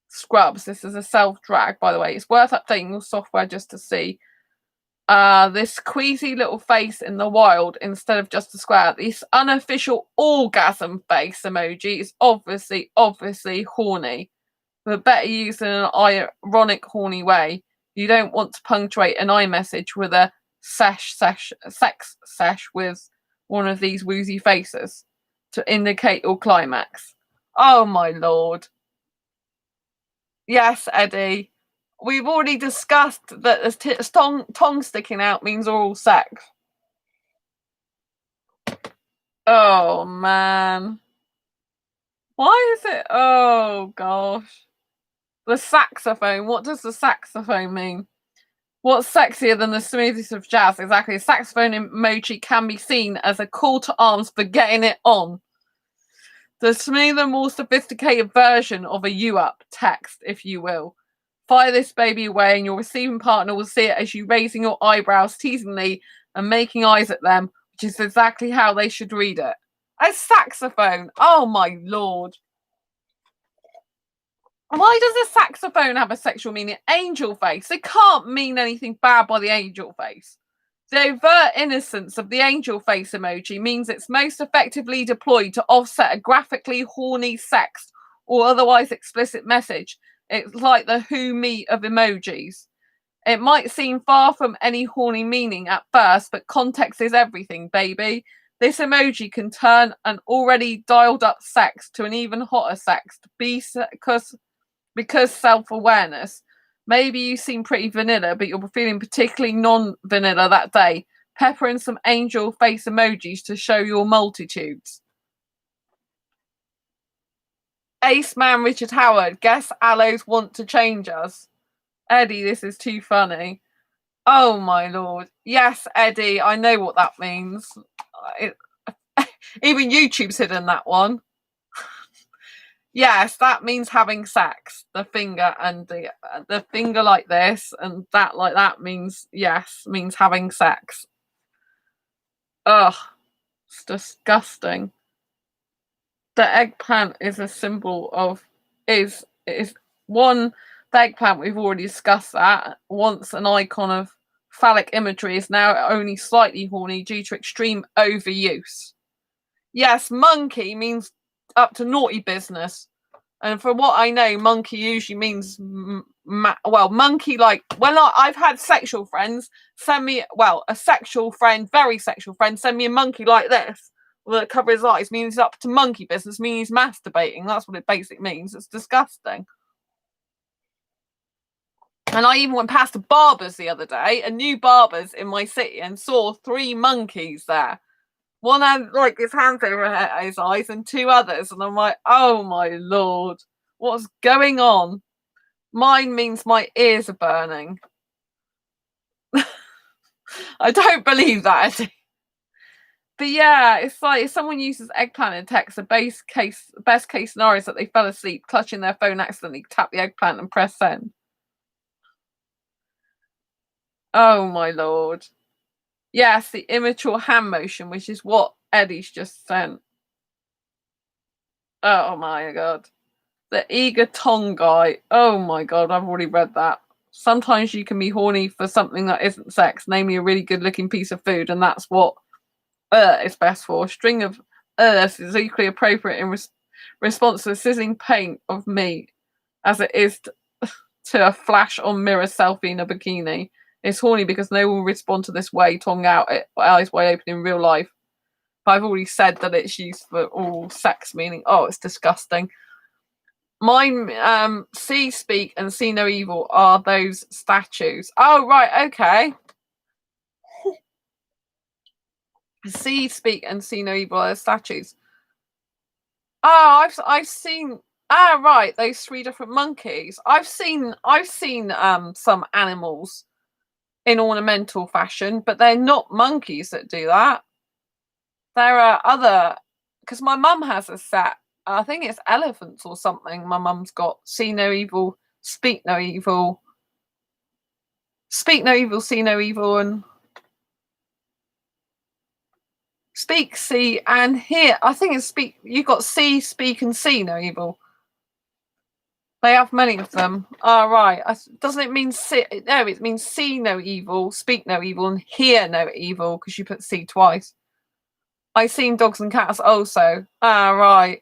Speaker 1: Scrubs, this is a self-drag, by the way. It's worth updating your software just to see this queasy little face in the wild instead of just a square. This unofficial orgasm face emoji is obviously horny, but better used in an ironic, horny way. You don't want to punctuate an iMessage with a sex sesh with one of these woozy faces to indicate your climax. Oh my lord. Yes, Eddie. We've already discussed that the tongue sticking out means oral sex. Oh man. Why is it? Oh gosh. The saxophone. What does the saxophone mean? What's sexier than the smoothest of jazz? Exactly. A saxophone emoji can be seen as a call to arms for getting it on. The smoother, more sophisticated version of a you up text, if you will. Fire this baby away, and your receiving partner will see it as you raising your eyebrows teasingly and making eyes at them, which is exactly how they should read it. A saxophone. Oh my lord. Why does a saxophone have a sexual meaning? Angel face. It can't mean anything bad by the angel face. The overt innocence of the angel face emoji means it's most effectively deployed to offset a graphically horny, sexed, or otherwise explicit message. It's like the who me of emojis. It might seem far from any horny meaning at first, but context is everything, baby. This emoji can turn an already dialed up sex to an even hotter sex because self-awareness. Maybe you seem pretty vanilla, but you're feeling particularly non-vanilla that day. Pepper in some angel face emojis to show your multitudes. Ace Man Richard Howard. Guess aloes want to change us. Eddie, this is too funny. Oh my lord. Yes, Eddie, I know what that means. Even YouTube's hidden that one. Yes, that means having sex. The finger and the finger like this and that like that means means having sex. Ugh, it's disgusting. The eggplant is a symbol of is one. The eggplant, we've already discussed that. Once an icon of phallic imagery, is now only slightly horny due to extreme overuse. Yes, monkey means up to naughty business. And from what I know, monkey usually means, monkey, like, when I've had sexual friends send me, a sexual friend, very sexual friend, send me a monkey like this, that cover his eyes, means up to monkey business, means he's masturbating. That's what it basically means. It's disgusting. And I even went past a barber's the other day, a new barber's in my city, and saw 3 monkeys there. One had like his hands over his eyes and 2 others. And I'm like, oh my lord, what's going on? Mine means my ears are burning. I don't believe that. But yeah, it's like if someone uses eggplant in text, the best case scenario is that they fell asleep, clutching their phone, accidentally tap the eggplant and press send. Oh my lord. Yes, the immature hand motion, which is what Eddie's just sent. Oh my god. The eager tongue guy. Oh my god, I've already read that. Sometimes you can be horny for something that isn't sex, namely a really good looking piece of food, and that's what is best for. A string of is equally appropriate in response to the sizzling pain of me as it is to a flash on mirror selfie in a bikini. It's horny because no one will respond to this way, tongue out, eyes wide open in real life. But I've already said that it's used for all sex meaning. Oh, it's disgusting. Mine, see, speak, and see no evil are those statues. Oh, right, okay. See, speak, and see no evil are statues. Oh, I've seen. Ah, right, those 3 different monkeys. I've seen some animals in ornamental fashion, but they're not monkeys that do that. There are other, because my mum has a set. I think it's elephants or something. My mum's got see no evil, speak no evil, speak no evil, see no evil, and speak, see, and hear. I think it's speak. You've got see, speak, and see no evil. They have many of them. Oh, right. Doesn't it mean see? No, it means see no evil, speak no evil, and hear no evil, because you put see twice. I've seen dogs and cats also. Ah, right.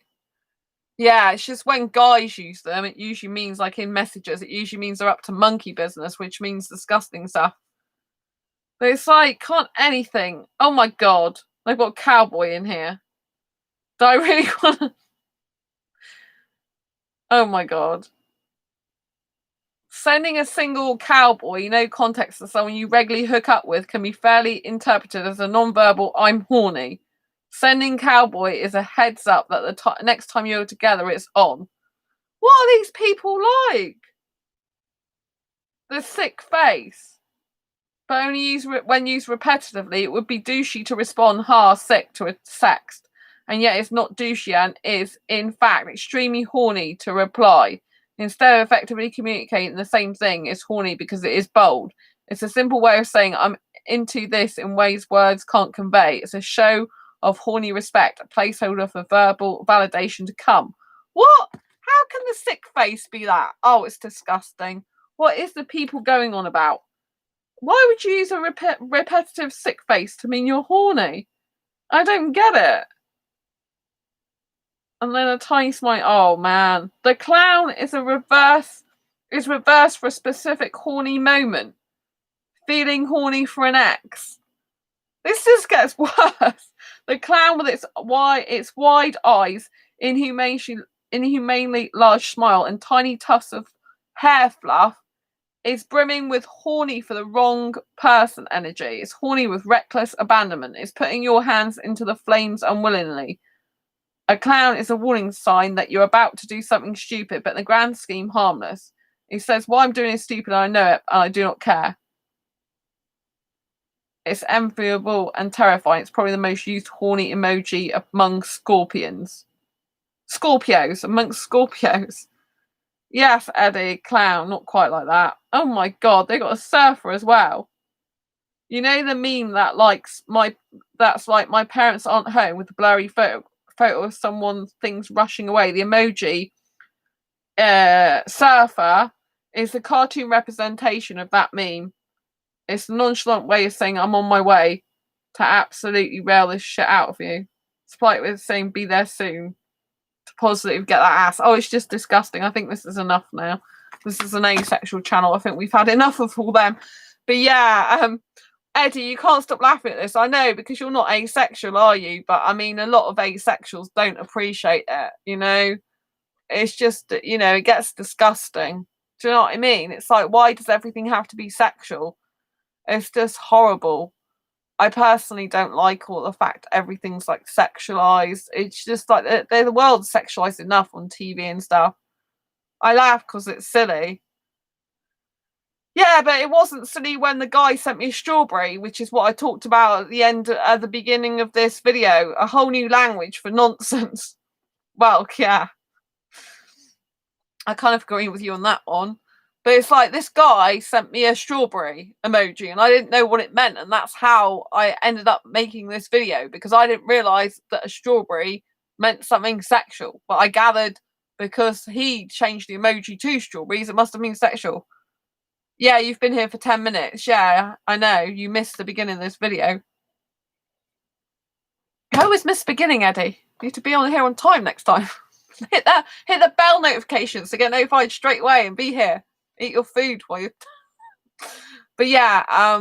Speaker 1: Yeah, it's just when guys use them, it usually means, like in messages, it usually means they're up to monkey business, which means disgusting stuff. But it's like, can't anything. Oh my god. They've got cowboy in here. Do I really want to? Oh my god. Sending a single cowboy, no context, to someone you regularly hook up with can be fairly interpreted as a non-verbal "I'm horny." Sending cowboy is a heads up that the next time you're together, it's on. What are these people like? The sick face. But only used when used repetitively, it would be douchey to respond sick to a text. And yet it's not douchey and is, in fact, extremely horny to reply. Instead of effectively communicating the same thing, it's horny because it is bold. It's a simple way of saying I'm into this in ways words can't convey. It's a show of horny respect, a placeholder for verbal validation to come. What? How can the sick face be that? Oh, it's disgusting. What is the people going on about? Why would you use a repetitive sick face to mean you're horny? I don't get it. And then a tiny smile. Oh man, the clown is reverse for a specific horny moment. Feeling horny for an ex. This just gets worse. The clown with its wide eyes, inhumanely large smile, and tiny tufts of hair fluff is brimming with horny for the wrong person energy. It's horny with reckless abandonment. It's putting your hands into the flames unwillingly. A clown is a warning sign that you're about to do something stupid, but in the grand scheme, harmless. He says, what I'm doing is stupid, I know it, and I do not care. It's enviable and terrifying. It's probably the most used horny emoji among Scorpions. Amongst Scorpios. Yes, Eddie, clown, not quite like that. Oh my god, they got a surfer as well. You know the meme that's like my parents aren't home with the blurry photo of someone, things rushing away. The emoji surfer is the cartoon representation of that meme. It's a nonchalant way of saying I'm on my way to absolutely rail this shit out of you. It's polite way of saying be there soon. To positive get that ass. Oh, it's just disgusting. I think this is enough now. This is an asexual channel. I think we've had enough of all them. But yeah, Eddie, you can't stop laughing at this. I know, because you're not asexual, are you? But I mean, a lot of asexuals don't appreciate it, you know? It's just, you know, it gets disgusting. Do you know what I mean? It's like, why does everything have to be sexual? It's just horrible. I personally don't like all the fact everything's like sexualized. It's just like the world's sexualized enough on TV and stuff. I laugh because it's silly. Yeah, but it wasn't silly when the guy sent me a strawberry, which is what I talked about at the beginning of this video. A whole new language for nonsense. Well, yeah. I kind of agree with you on that one. But it's like this guy sent me a strawberry emoji and I didn't know what it meant. And that's how I ended up making this video, because I didn't realise that a strawberry meant something sexual. But I gathered because he changed the emoji to strawberries, it must have been sexual. Yeah, you've been here for 10 minutes. Yeah, I know. You missed the beginning of this video. I always miss the beginning, Eddie. You need to be on here on time next time. hit the bell notifications to get notified straight away and be here. Eat your food while you. But yeah,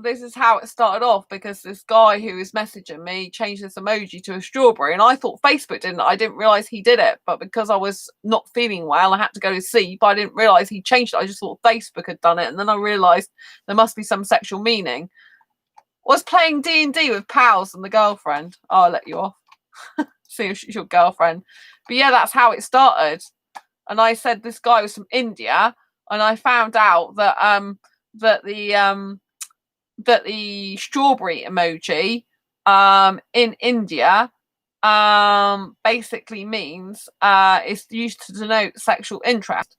Speaker 1: this is how it started off, because this guy who was messaging me changed this emoji to a strawberry, and I thought Facebook didn't. I didn't realize he did it, but because I was not feeling well, I had to go to see. But I didn't realize he changed it. I just thought Facebook had done it, and then I realized there must be some sexual meaning. Was playing D&D with pals and the girlfriend. Oh, I'll let you off. See if she's your girlfriend. But yeah, that's how it started. And I said this guy was from India, and I found out that that the strawberry emoji in India basically means it's used to denote sexual interest,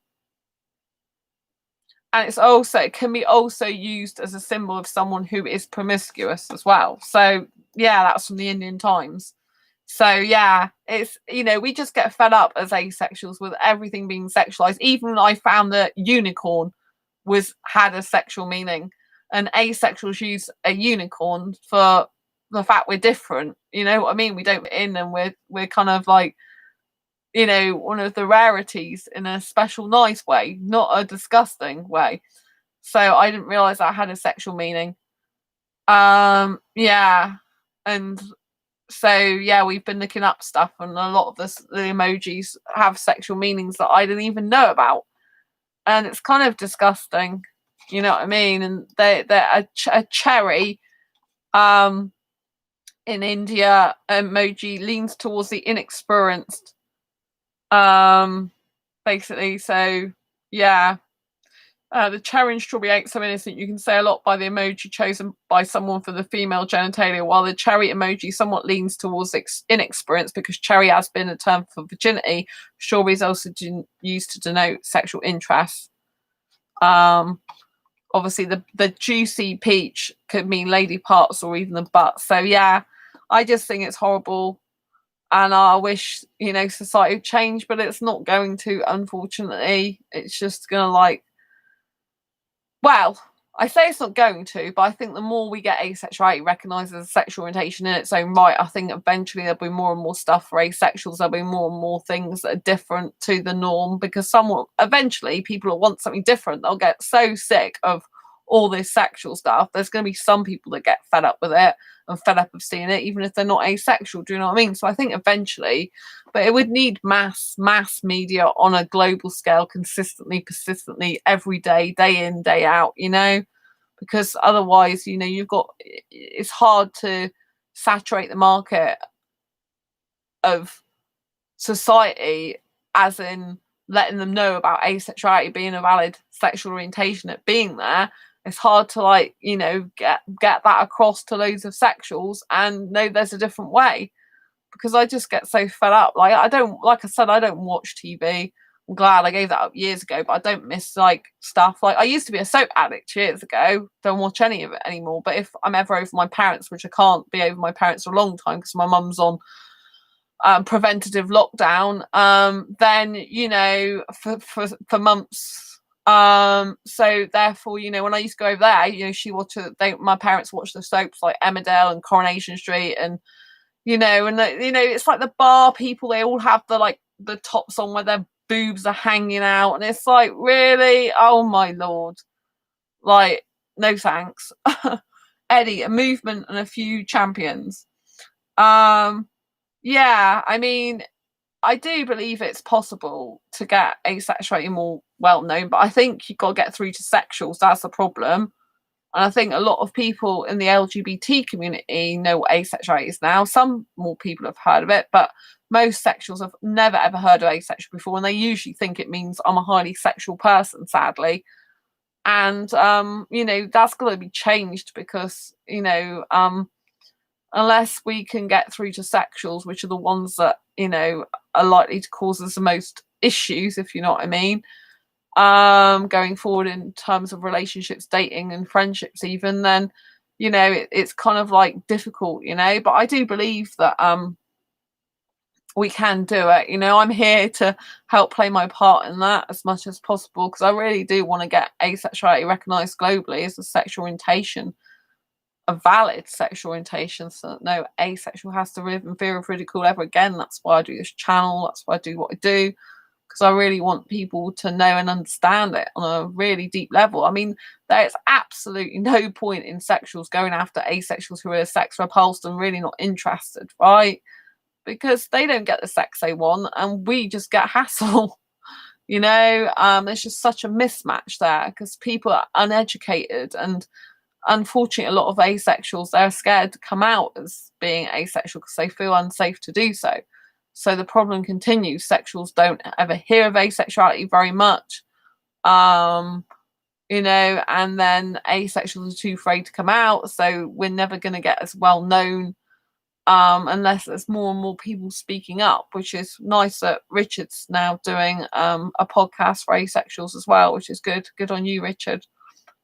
Speaker 1: and it can be also used as a symbol of someone who is promiscuous as well. So yeah, that's from the Indian Times. So yeah, it's, you know, we just get fed up as asexuals with everything being sexualized. Even I found that unicorn had a sexual meaning, and asexuals use a unicorn for the fact we're different. You know what I mean? We don't fit in, and we're kind of like, you know, one of the rarities in a special nice way, not a disgusting way. So I didn't realize that had a sexual meaning. Yeah, and so yeah, we've been looking up stuff, and a lot of the emojis have sexual meanings that I didn't even know about, and it's kind of disgusting. You know what I mean? And they're a cherry in India emoji leans towards the inexperienced, basically. So yeah, The cherry and strawberry ain't so innocent. You can say a lot by the emoji chosen by someone for the female genitalia, while the cherry emoji somewhat leans towards inexperience because cherry has been a term for virginity. Strawberry is also used to denote sexual interest. Obviously, the juicy peach could mean lady parts or even the butt. So, yeah, I just think it's horrible. And I wish, society would change, but it's not going to, unfortunately. It's just going to well, I say it's not going to, but I think the more we get asexuality recognised as a sexual orientation in its own right, I think eventually there'll be more and more stuff for asexuals. There'll be more and more things that are different to the norm, because eventually people will want something different. They'll get so sick of all this sexual stuff. There's going to be some people that get fed up with it and fed up of seeing it, even if they're not asexual. Do you know what I mean? So I think eventually, but it would need mass media on a global scale, consistently, persistently, every day in, day out, because otherwise, it's hard to saturate the market of society, as in letting them know about asexuality being a valid sexual orientation, it being there. It's hard to get that across to loads of sexuals and know there's a different way, because I just get so fed up. I don't watch TV. I'm glad I gave that up years ago, but I don't miss stuff. I used to be a soap addict years ago. Don't watch any of it anymore. But if I'm ever over my parents, which I can't be over my parents for a long time because my mum's on preventative lockdown, then for months. So therefore, when I used to go over there, my parents watched the soaps like Emmerdale and Coronation Street, and it's like the bar people, they all have the tops on where their boobs are hanging out, and it's like, really, oh my lord, no thanks. Eddie, a movement and a few champions. Yeah, I mean, I do believe it's possible to get asexuality more well known, but I think you've got to get through to sexuals. That's the problem. And I think a lot of people in the LGBT community know what asexuality is now. Some more people have heard of it, but most sexuals have never ever heard of asexual before, and they usually think it means I'm a highly sexual person, sadly. And that's got to be changed, because unless we can get through to sexuals, which are the ones that are likely to cause us the most issues, if you know what I mean, going forward in terms of relationships, dating and friendships even, then it's kind of difficult, but I do believe that we can do it. I'm here to help play my part in that as much as possible, because I really do want to get asexuality recognized globally as a sexual orientation, a valid sexual orientation, so no asexual has to live in fear of ridicule ever again. That's why I do this channel. That's why I do what I do, because I really want people to know and understand it on a really deep level. I mean, there's absolutely no point in sexuals going after asexuals who are sex repulsed and really not interested, right? Because they don't get the sex they want and we just get hassle. There's just such a mismatch there, because people are uneducated, and unfortunately a lot of asexuals, they're scared to come out as being asexual because they feel unsafe to do so. So the problem continues. Sexuals don't ever hear of asexuality very much, and then asexuals are too afraid to come out, so we're never going to get as well known unless there's more and more people speaking up, which is nice that Richard's now doing a podcast for asexuals as well, which is good on you, Richard.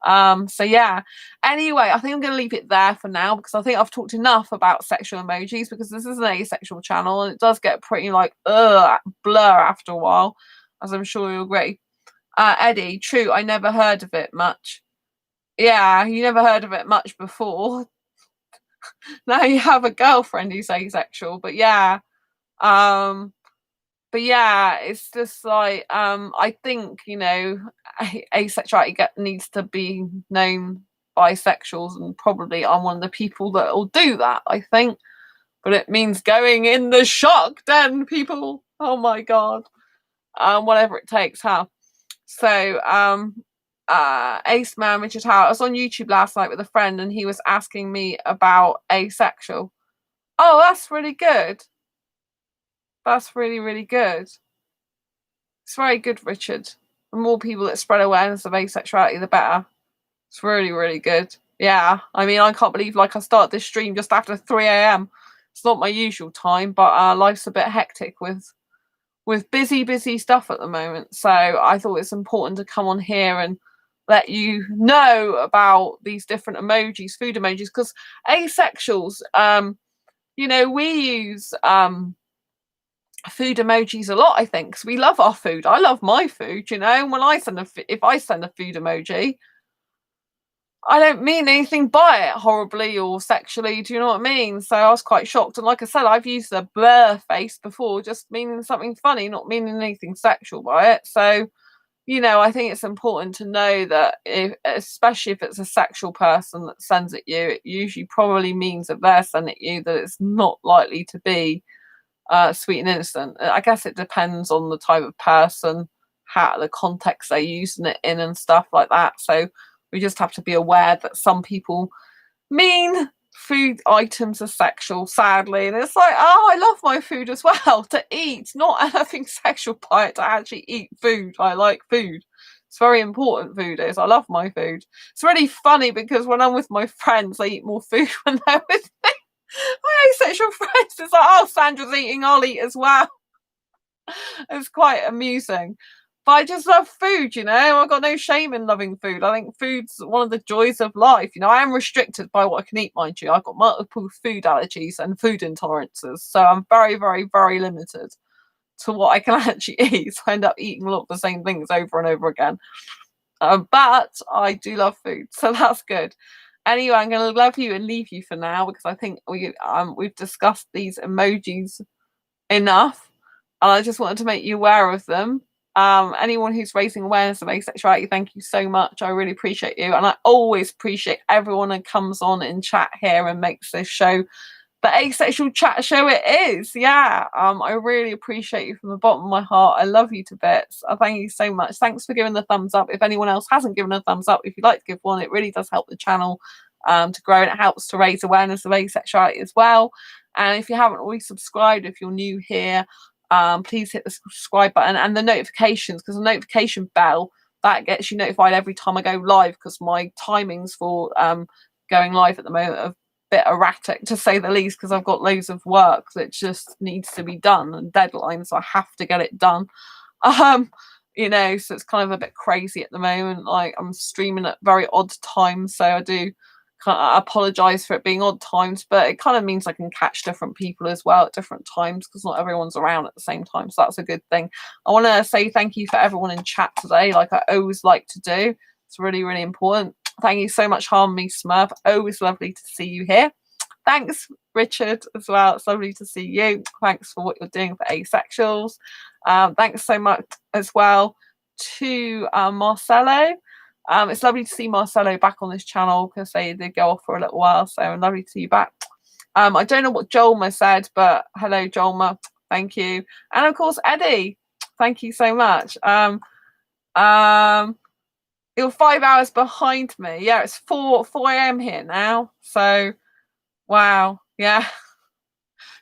Speaker 1: So yeah, anyway, I think I'm going to leave it there for now, because I think I've talked enough about sexual emojis, because this is an asexual channel and it does get pretty blur after a while, as I'm sure you'll agree. Eddie, true, I never heard of it much. Yeah, you never heard of it much before. Now you have a girlfriend who's asexual, but yeah. But yeah, it's just I think asexuality needs to be known by sexuals, and probably I'm one of the people that will do that, I think. But it means going in the shock den, people. Oh my god. Whatever it takes, huh? So Ace Man Richard Howard, I was on YouTube last night with a friend and he was asking me about asexual. Oh, that's really good. That's really, really good. It's very good, Richard. The more people that spread awareness of asexuality, the better. It's really, really good. Yeah, I mean, I can't believe, like, I started this stream just after 3 a.m. It's not my usual time, but life's a bit hectic with busy stuff at the moment. So I thought it's important to come on here and let you know about these different emojis, food emojis, because asexuals, you know, we use food emojis a lot, I think, because we love our food. I love my food, you know, and when if I send a food emoji, I don't mean anything by it horribly or sexually, do you know what I mean? So I was quite shocked. And like I said, I've used the blur face before, just meaning something funny, not meaning anything sexual by it. So, you know, I think it's important to know that, especially if it's a sexual person that sends at you, it usually probably means that they're sending at you, that it's not likely to be sweet and innocent. I guess it depends on the type of person, how the context they're using it in and stuff like that. So we just have to be aware that some people mean food items are sexual, sadly. And it's like, oh, I love my food as well, to eat, not anything sexual by it, to actually eat food. I like food. It's very important, food is. I love my food. It's really funny because when I'm with my friends, they eat more food when they're with me. My asexual friends, it's like, oh, Sandra's eating, I'll eat as well. It's quite amusing. But I just love food, you know. I've got no shame in loving food. I think food's one of the joys of life. You know, I am restricted by what I can eat, mind you. I've got multiple food allergies and food intolerances. So I'm very, very, very limited to what I can actually eat. So I end up eating a lot of the same things over and over again. But I do love food, so that's good. Anyway, I'm going to love you and leave you for now, because I think we've discussed these emojis enough. And I just wanted to make you aware of them. Anyone who's raising awareness of asexuality, thank you so much. I really appreciate you. And I always appreciate everyone who comes on and chat here and makes this show the asexual chat show it is. Yeah, I really appreciate you from the bottom of my heart. I love you to bits. Thank you so much. Thanks for giving the thumbs up. If anyone else hasn't given a thumbs up, if you'd like to give one, it really does help the channel to grow, and it helps to raise awareness of asexuality as well. And if you haven't already subscribed, if you're new here, please hit the subscribe button and the notifications, because the notification bell, that gets you notified every time I go live, because my timings for going live at the moment are a bit erratic, to say the least, because I've got loads of work that just needs to be done and deadlines, so I have to get it done. You know, so it's kind of a bit crazy at the moment. Like, I'm streaming at very odd times, so I do apologize for it being odd times, but it kind of means I can catch different people as well at different times, because not everyone's around at the same time, so that's a good thing. I want to say thank you for everyone in chat today, like I always like to do. It's really, really important. Thank you so much, Harmony Smurf. Always lovely to see you here. Thanks, Richard, as well. It's lovely to see you. Thanks for what you're doing for Asexuals. Thanks so much as well to Marcelo. It's lovely to see Marcelo back on this channel, because they did go off for a little while, so lovely to see you back. I don't know what Jolma said, but hello, Jolma. Thank you. And of course, Eddie. Thank you so much. You're 5 hours behind me. Yeah, it's 4 a.m. here now. So, wow. Yeah.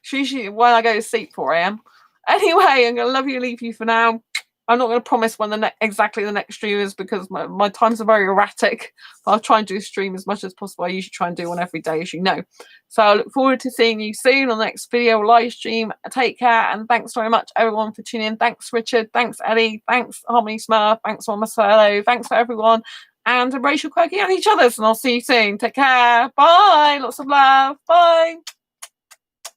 Speaker 1: It's usually when I go to sleep, 4 a.m. Anyway, I'm going to love you and leave you for now. I'm not going to promise when exactly the next stream is, because my times are very erratic. I'll try and do a stream as much as possible. I usually try and do one every day, as you know. So I look forward to seeing you soon on the next video live stream. Take care, and thanks very much, everyone, for tuning in. Thanks, Richard. Thanks, Eddie. Thanks, Harmony Smurf. Thanks, Marcelo. Thanks for everyone. And embrace your quirky and each other's, and I'll see you soon. Take care. Bye. Lots of love. Bye.